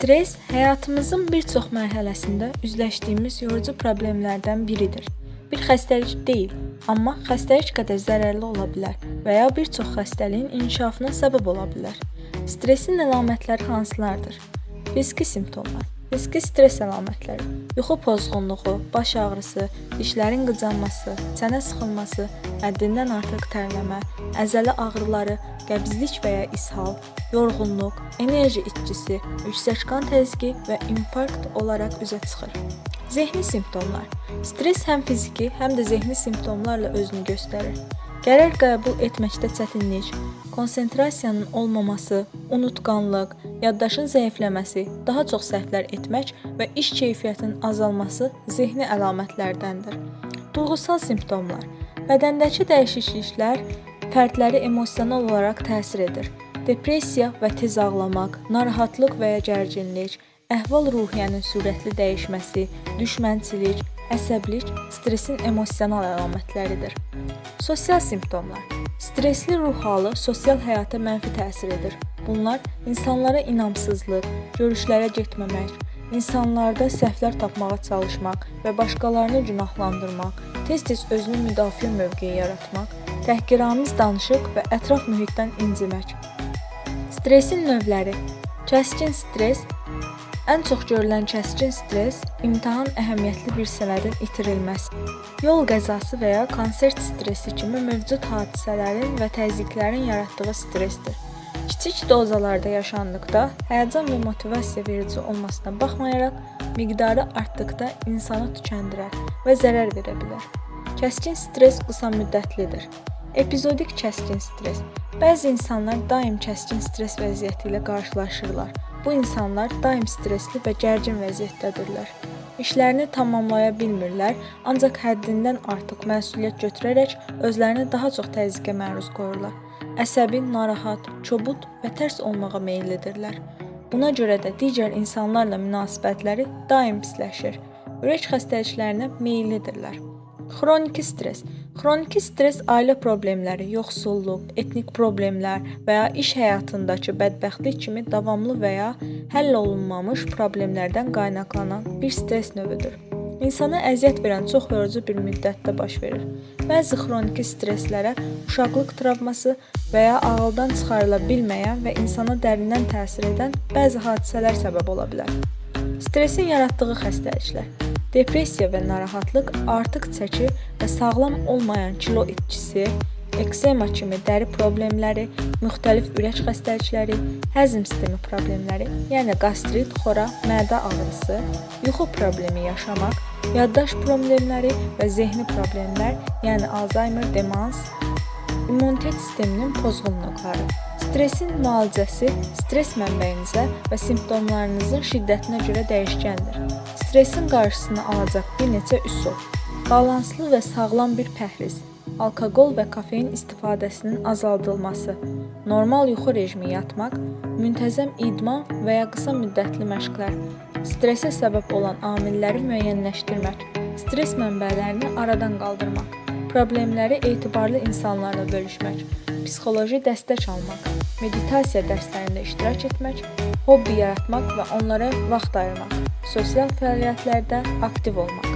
Stres həyatımızın bir çox mərhələsində üzləşdiyimiz yorucu problemlərdən biridir. Bir xəstəlik deyil, amma xəstəlik qədər zərərli ola bilər və ya bir çox xəstəliyin inkişafına səbəb ola bilər. Stresin əlamətləri hansılardır? Fiziki simptomlar. Fiziki stres əlamətləri: yuxu pozğunluğu, baş ağrısı, dişlərin qıcanması, çənə sıxılması, həddindən artıq tərləmə, əzələ ağrıları, qəbzlik və ya ishal, yorğunluq, enerji itkisi, yüksək qan təzyiqi və infarkt olaraq üzə çıxır. Zehni simptomlar. Stres həm fiziki, həm də zehni simptomlarla özünü göstərir. Qərar qəbul etməkdə çətinlik, konsentrasiyanın olmaması, unutqanlıq, yaddaşın zəifləməsi, daha çox səhvlər etmək və iş keyfiyyətinin azalması zehni əlamətlərdəndir. Duyğusal simptomlar. Bədəndəki dəyişikliklər fərdləri emosional olaraq təsir edir. Depressiya və tez ağlamaq, narahatlıq və ya gərginlik, əhval-ruhiyyənin sürətli dəyişməsi, düşmənçilik, əsəbilik stresin emosional əlamətləridir. Sosial simptomlar. Stresli ruh halı sosial həyata mənfi təsir edir. Bunlar insanlara inamsızlıq, görüşlərə getməmək, insanlarda səhvlər tapmağa çalışmaq və başqalarını günahlandırmaq, tez-tez özünü müdafiə mövqeyi yaratmaq, təhqiramiz danışıq və ətraf mühitdən incimək. Stresin növləri. Kəskin stres. Ən çox görülən kəskin stres imtahan əhəmiyyətli bir sənədin itirilməsi, yol qəzası və ya konsert stresi kimi mövcud hadisələrin və təzyiqlərin yaratdığı stressdir. Kiçik dozalarda yaşandıqda həyəcan və motivasiya verici olmasına baxmayaraq, miqdarı artdıqda insanı tükəndirər və zərər verə bilər. Kəskin stres qısa müddətlidir. Epizodik kəskin stres. Bəzi insanlar daim kəskin stres vəziyyəti ilə qarşılaşırlar. Bu insanlar daim stresli və gərgin vəziyyətdədirlər. İşlərini tamamlaya bilmirlər, ancaq həddindən artıq məsuliyyət götürərək özlərini daha çox təzyiqə məruz qoyurlar. Əsəbi, narahat, kobud və tərs olmağa meyillidirlər. Buna görə də digər insanlarla münasibətləri daim pisləşir. Ürək xəstəliklərinə meyillidirlər. Xroniki stres. Xroniki stres ailə problemləri, yoxsulluq, etnik problemlər və ya iş həyatındakı bədbəxtlik kimi davamlı və ya həll olunmamış problemlərdən qaynaqlanan bir stres növüdür. İnsana əziyyət verən çox yorucu bir müddətdə baş verir. Bəzi xroniki streslərə uşaqlıq travması və ya ağıldan çıxarıla bilməyən və insana dərindən təsir edən bəzi hadisələr səbəb ola bilər. Stresin yaratdığı xəstəliklər. Depressiya və narahatlıq, artıq çəki və sağlam olmayan kilo itkisi, eksema kimi dəri problemləri, müxtəlif ürək xəstəlikləri, həzm sistemi problemləri, yəni qastrit, xora, mədə ağrısı, yuxu problemi yaşamaq, yaddaş problemləri və zehni problemlər, yəni Alzheimer, demans, immunitet sisteminin pozğunluqları. Stresin müalicəsi stres mənbəyinizə və simptomlarınızın şiddətinə görə dəyişkəndir. Stresin qarşısını alacaq bir neçə üsul. Balanslı və sağlam bir pəhriz, alkoqol və kofein istifadəsinin azaldılması, normal yuxu rejimi yatmaq, müntəzəm idman və ya qısa müddətli məşqlər, stresə səbəb olan amilləri müəyyənləşdirmək, stres mənbələrini aradan qaldırmaq, problemləri etibarlı insanlarla bölüşmək, psixoloji dəstək almaq, meditasiya dərslərində iştirak etmək, hobbi yaratmaq və onlara vaxt ayırmaq, sosial fəaliyyətlərdə aktiv olmaq.